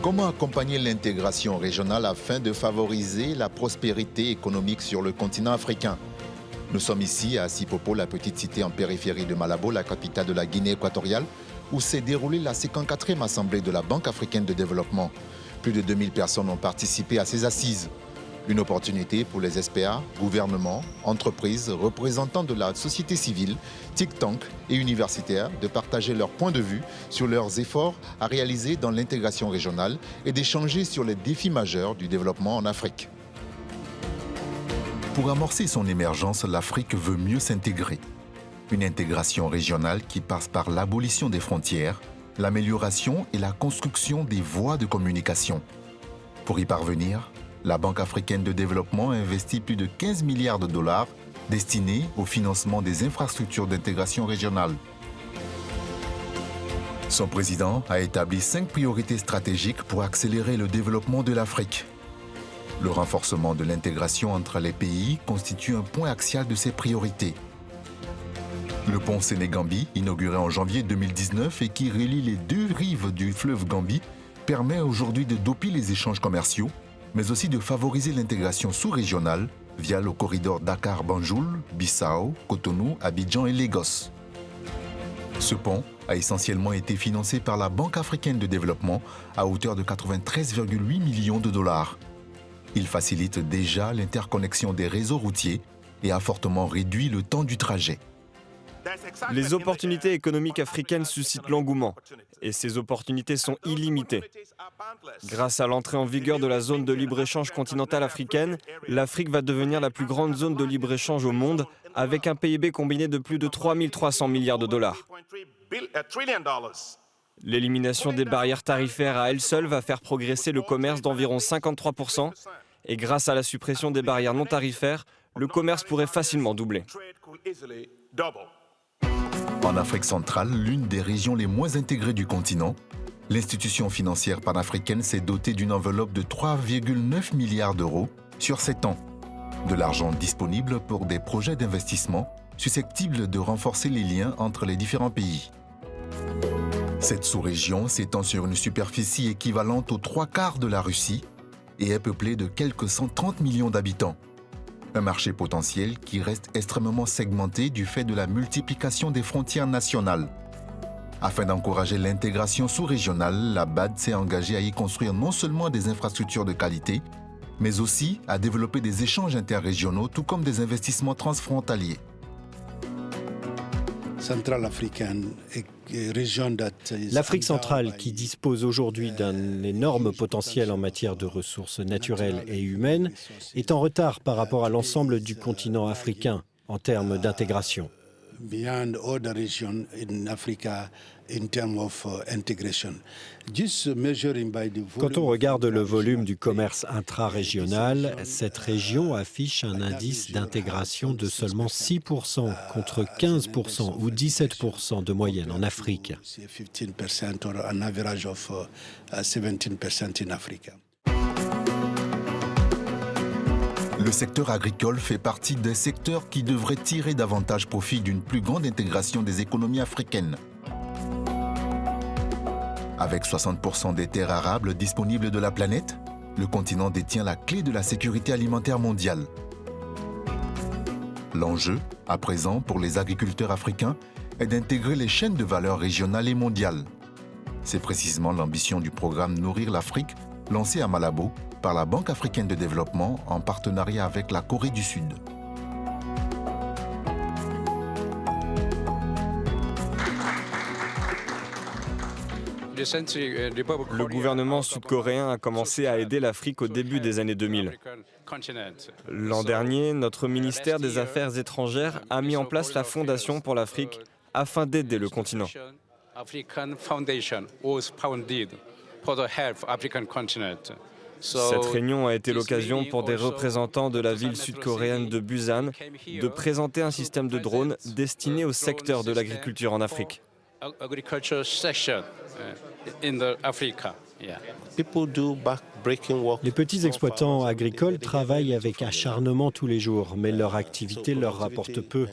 Comment accompagner l'intégration régionale afin de favoriser la prospérité économique sur le continent africain? Nous sommes ici à Sipopo, la petite cité en périphérie de Malabo, la capitale de la Guinée équatoriale, où s'est déroulée la 54e assemblée de la Banque africaine de développement. Plus de 2000 personnes ont participé à ces assises. Une opportunité pour les SPA, gouvernements, entreprises, représentants de la société civile, think tank et universitaires de partager leurs points de vue sur leurs efforts à réaliser dans l'intégration régionale et d'échanger sur les défis majeurs du développement en Afrique. Pour amorcer son émergence, l'Afrique veut mieux s'intégrer. Une intégration régionale qui passe par l'abolition des frontières, l'amélioration et la construction des voies de communication. Pour y parvenir, la Banque africaine de développement a investi plus de 15 milliards de dollars destinés au financement des infrastructures d'intégration régionale. Son président a établi 5 priorités stratégiques pour accélérer le développement de l'Afrique. Le renforcement de l'intégration entre les pays constitue un point axial de ces priorités. Le pont Sénégambie, inauguré en janvier 2019 et qui relie les deux rives du fleuve Gambie, permet aujourd'hui de doper les échanges commerciaux, mais aussi de favoriser l'intégration sous-régionale via le corridor Dakar-Banjul, Bissau, Cotonou, Abidjan et Lagos. Ce pont a essentiellement été financé par la Banque africaine de développement à hauteur de 93,8 millions de dollars. Il facilite déjà l'interconnexion des réseaux routiers et a fortement réduit le temps du trajet. Les opportunités économiques africaines suscitent l'engouement et ces opportunités sont illimitées. Grâce à l'entrée en vigueur de la zone de libre-échange continentale africaine, l'Afrique va devenir la plus grande zone de libre-échange au monde avec un PIB combiné de plus de 3 300 milliards de dollars. L'élimination des barrières tarifaires à elle seule va faire progresser le commerce d'environ 53% et grâce à la suppression des barrières non tarifaires, le commerce pourrait facilement doubler. En Afrique centrale, l'une des régions les moins intégrées du continent, l'institution financière panafricaine s'est dotée d'une enveloppe de 3,9 milliards d'euros sur 7 ans. De l'argent disponible pour des projets d'investissement susceptibles de renforcer les liens entre les différents pays. Cette sous-région s'étend sur une superficie équivalente aux 3/4 de la Russie et est peuplée de quelques 130 millions d'habitants. Un marché potentiel qui reste extrêmement segmenté du fait de la multiplication des frontières nationales. Afin d'encourager l'intégration sous-régionale, la BAD s'est engagée à y construire non seulement des infrastructures de qualité, mais aussi à développer des échanges interrégionaux, tout comme des investissements transfrontaliers. L'Afrique centrale, qui dispose aujourd'hui d'un énorme potentiel en matière de ressources naturelles et humaines, est en retard par rapport à l'ensemble du continent africain en termes d'intégration. Quand on regarde le volume du commerce intra-régional, cette région affiche un indice d'intégration de seulement 6% contre 15% ou 17% de moyenne en Afrique. Le secteur agricole fait partie des secteurs qui devraient tirer davantage profit d'une plus grande intégration des économies africaines. Avec 60% des terres arables disponibles de la planète, le continent détient la clé de la sécurité alimentaire mondiale. L'enjeu, à présent, pour les agriculteurs africains, est d'intégrer les chaînes de valeur régionales et mondiales. C'est précisément l'ambition du programme Nourrir l'Afrique, lancé à Malabo par la Banque africaine de développement en partenariat avec la Corée du Sud. Le gouvernement sud-coréen a commencé à aider l'Afrique au début des années 2000. L'an dernier, notre ministère des Affaires étrangères a mis en place la Fondation pour l'Afrique afin d'aider le continent. Cette réunion a été l'occasion pour des représentants de la ville sud-coréenne de Busan de présenter un système de drones destiné au secteur de l'agriculture en Afrique. Les petits exploitants agricoles travaillent avec acharnement tous les jours, mais leur activité leur rapporte peu.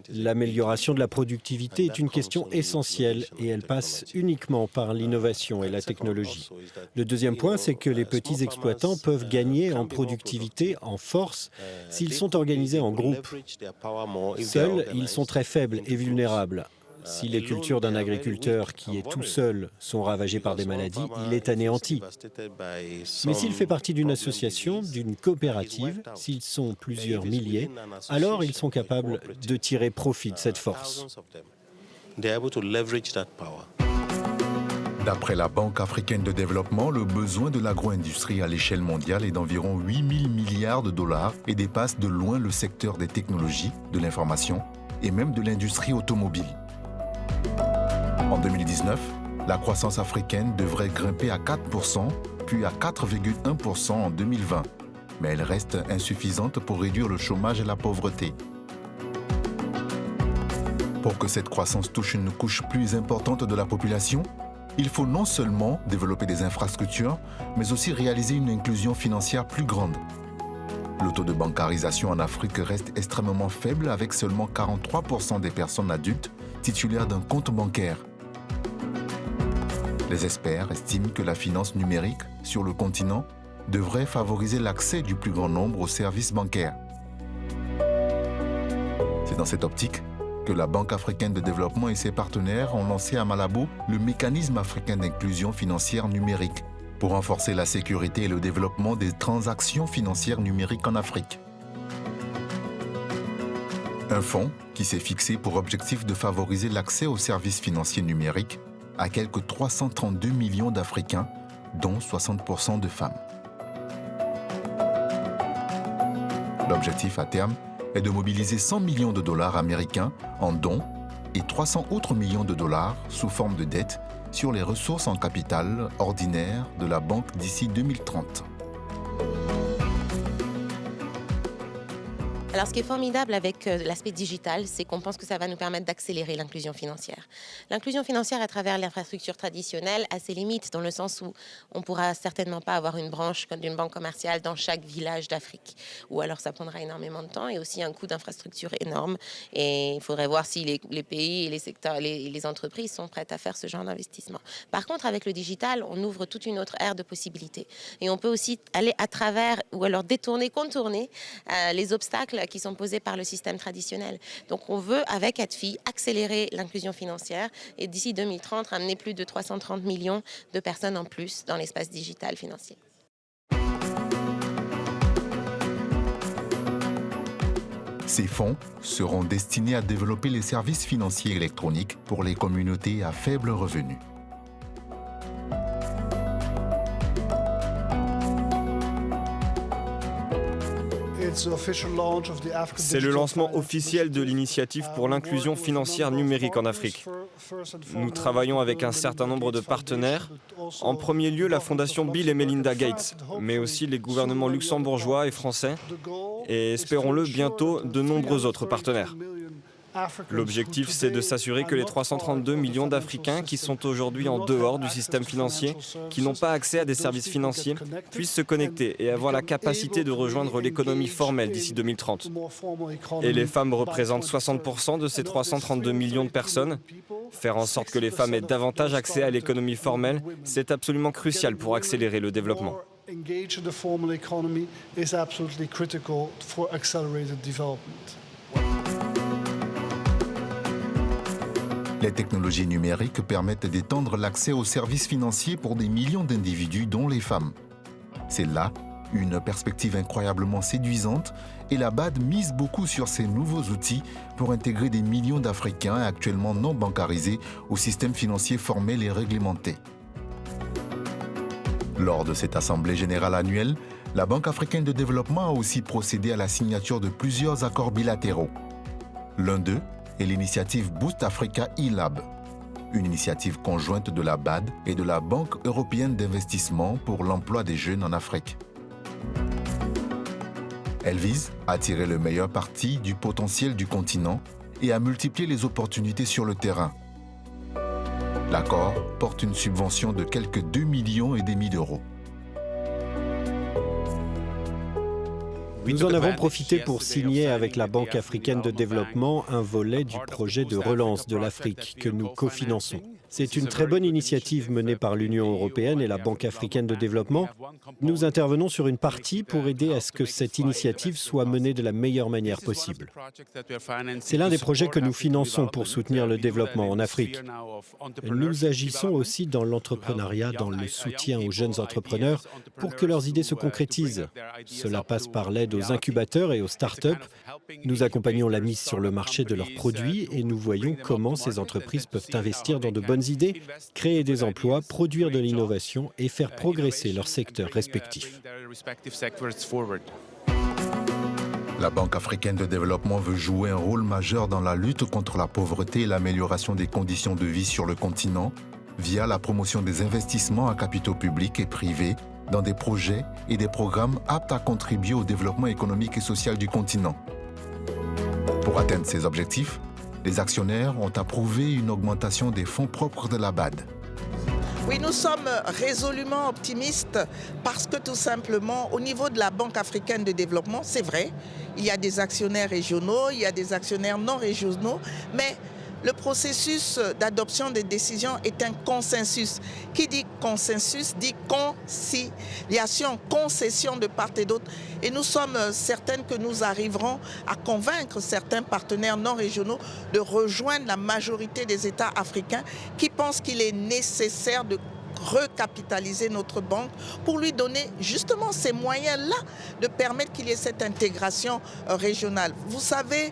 L'amélioration de la productivité est une question essentielle et elle passe uniquement par l'innovation et la technologie. Le deuxième point, c'est que les petits exploitants peuvent gagner en productivité, en force, s'ils sont organisés en groupe. Seuls, ils sont très faibles et vulnérables. Si les cultures d'un agriculteur qui est tout seul sont ravagées par des maladies, il est anéanti. Mais s'il fait partie d'une association, d'une coopérative, s'ils sont plusieurs milliers, alors ils sont capables de tirer profit de cette force. D'après la Banque africaine de développement, le besoin de l'agro-industrie à l'échelle mondiale est d'environ 8 000 milliards de dollars et dépasse de loin le secteur des technologies, de l'information et même de l'industrie automobile. En 2019, la croissance africaine devrait grimper à 4%, puis à 4,1% en 2020. Mais elle reste insuffisante pour réduire le chômage et la pauvreté. Pour que cette croissance touche une couche plus importante de la population, il faut non seulement développer des infrastructures, mais aussi réaliser une inclusion financière plus grande. Le taux de bancarisation en Afrique reste extrêmement faible avec seulement 43% des personnes adultes titulaires d'un compte bancaire. Les experts estiment que la finance numérique sur le continent devrait favoriser l'accès du plus grand nombre aux services bancaires. C'est dans cette optique que la Banque africaine de développement et ses partenaires ont lancé à Malabo le mécanisme africain d'inclusion financière numérique pour renforcer la sécurité et le développement des transactions financières numériques en Afrique. Un fonds qui s'est fixé pour objectif de favoriser l'accès aux services financiers numériques à quelques 332 millions d'Africains, dont 60% de femmes. L'objectif à terme est de mobiliser 100 millions de dollars américains en dons et 300 autres millions de dollars sous forme de dette sur les ressources en capital ordinaires de la banque d'ici 2030. Alors, ce qui est formidable avec l'aspect digital, c'est qu'on pense que ça va nous permettre d'accélérer l'inclusion financière. L'inclusion financière à travers l'infrastructure traditionnelle a ses limites, dans le sens où on ne pourra certainement pas avoir une branche d'une banque commerciale dans chaque village d'Afrique. Ou alors, ça prendra énormément de temps et aussi un coût d'infrastructure énorme. Et il faudrait voir si les pays et les secteurs, les entreprises sont prêtes à faire ce genre d'investissement. Par contre, avec le digital, on ouvre toute une autre ère de possibilités. Et on peut aussi aller à travers, ou alors détourner, contourner les obstacles qui sont posés par le système traditionnel. Donc on veut, avec ADFI, accélérer l'inclusion financière et d'ici 2030, ramener plus de 330 millions de personnes en plus dans l'espace digital financier. Ces fonds seront destinés à développer les services financiers électroniques pour les communautés à faible revenu. C'est le lancement officiel de l'initiative pour l'inclusion financière numérique en Afrique. Nous travaillons avec un certain nombre de partenaires. En premier lieu, la fondation Bill et Melinda Gates, mais aussi les gouvernements luxembourgeois et français, et espérons-le bientôt de nombreux autres partenaires. L'objectif, c'est de s'assurer que les 332 millions d'Africains qui sont aujourd'hui en dehors du système financier, qui n'ont pas accès à des services financiers, puissent se connecter et avoir la capacité de rejoindre l'économie formelle d'ici 2030. Et les femmes représentent 60% de ces 332 millions de personnes. Faire en sorte que les femmes aient davantage accès à l'économie formelle, c'est absolument crucial pour accélérer le développement. Les technologies numériques permettent d'étendre l'accès aux services financiers pour des millions d'individus, dont les femmes. C'est là une perspective incroyablement séduisante et la BAD mise beaucoup sur ces nouveaux outils pour intégrer des millions d'Africains actuellement non bancarisés au système financier formel et réglementé. Lors de cette assemblée générale annuelle, la Banque africaine de développement a aussi procédé à la signature de plusieurs accords bilatéraux. L'un d'eux est l'initiative Boost Africa e-Lab, une initiative conjointe de la BAD et de la Banque européenne d'investissement pour l'emploi des jeunes en Afrique. Elle vise à tirer le meilleur parti du potentiel du continent et à multiplier les opportunités sur le terrain. L'accord porte une subvention de quelques 2,5 millions d'euros. Nous en avons profité pour signer avec la Banque africaine de développement un volet du projet de relance de l'Afrique que nous cofinançons. C'est une très bonne initiative menée par l'Union européenne et la Banque africaine de développement. Nous intervenons sur une partie pour aider à ce que cette initiative soit menée de la meilleure manière possible. C'est l'un des projets que nous finançons pour soutenir le développement en Afrique. Nous agissons aussi dans l'entrepreneuriat, dans le soutien aux jeunes entrepreneurs pour que leurs idées se concrétisent. Cela passe par l'aide aux incubateurs et aux start-up. Nous accompagnons la mise sur le marché de leurs produits et nous voyons comment ces entreprises peuvent investir dans de bonnes idées, créer des emplois, produire de l'innovation et faire progresser leurs secteurs respectifs. La Banque africaine de développement veut jouer un rôle majeur dans la lutte contre la pauvreté et l'amélioration des conditions de vie sur le continent via la promotion des investissements à capitaux publics et privés dans des projets et des programmes aptes à contribuer au développement économique et social du continent. Pour atteindre ces objectifs, les actionnaires ont approuvé une augmentation des fonds propres de la BAD. Oui, nous sommes résolument optimistes parce que tout simplement, au niveau de la Banque africaine de développement, c'est vrai, il y a des actionnaires régionaux, il y a des actionnaires non régionaux, mais le processus d'adoption des décisions est un consensus. Qui dit consensus dit conciliation, concession de part et d'autre. Et nous sommes certaines que nous arriverons à convaincre certains partenaires non régionaux de rejoindre la majorité des États africains qui pensent qu'il est nécessaire de recapitaliser notre banque pour lui donner justement ces moyens-là de permettre qu'il y ait cette intégration régionale. Vous savez,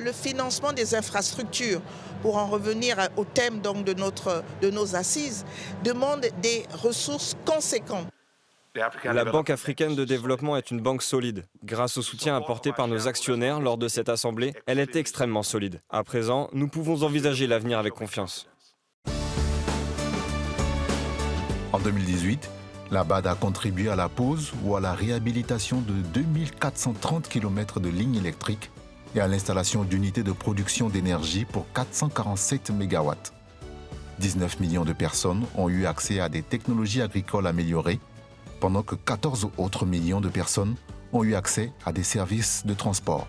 le financement des infrastructures, pour en revenir au thème donc de nos assises, demande des ressources conséquentes. La Banque africaine de développement est une banque solide. Grâce au soutien apporté par nos actionnaires lors de cette assemblée, elle est extrêmement solide. À présent, nous pouvons envisager l'avenir avec confiance. En 2018, la BAD a contribué à la pose ou à la réhabilitation de 2430 km de lignes électriques et à l'installation d'unités de production d'énergie pour 447 MW. 19 millions de personnes ont eu accès à des technologies agricoles améliorées, pendant que 14 autres millions de personnes ont eu accès à des services de transport.